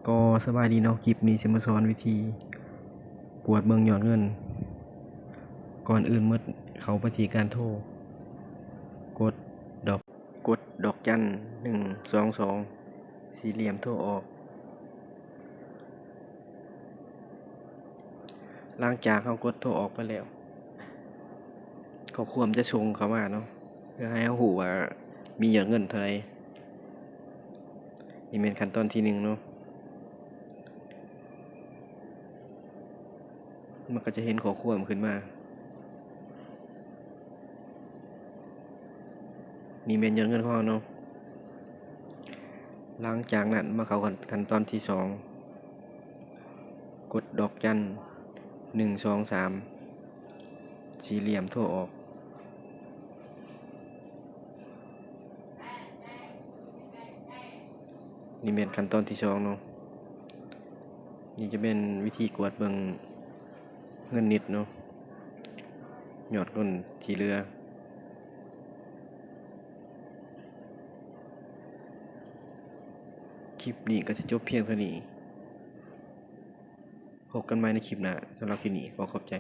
ก็สบายดีเนาะคลิปนี้สิมาสอนวิธีกวดเบิ่งยอดเงินก่อนอื่นเมื่อเขาไปที่การโทรกดดอกดอกจัน122สี่เหลี่ยมโทรออกหลังจากเขากดโทรออกไปแล้วเขาควรจะส่งเข้ามาเนาะเพื่อให้เขารู้ว่ามียอดเงินเท่าไหร่นี่เป็นขั้นตอนที่1เนาะมันก็จะเห็นข้อความขึ้นมานี่เป็นยอดเงินของเราเนาะหลังจากนั้นมาเข้าขั้นตอนที่2กดดอกจัน123สี่เหลี่ยมโทรออกนี่เป็นขั้นตอนที่2เนาะนี่จะเป็นวิธีกวดเบิ่งเงินนิดเนาะยอดเงินที่เหลือคลิปนี้ก็จะจบเพียงเท่านี้พบกันใหม่ในคลิปหน้าสำหรับคลิปนี้ขอขอบใจ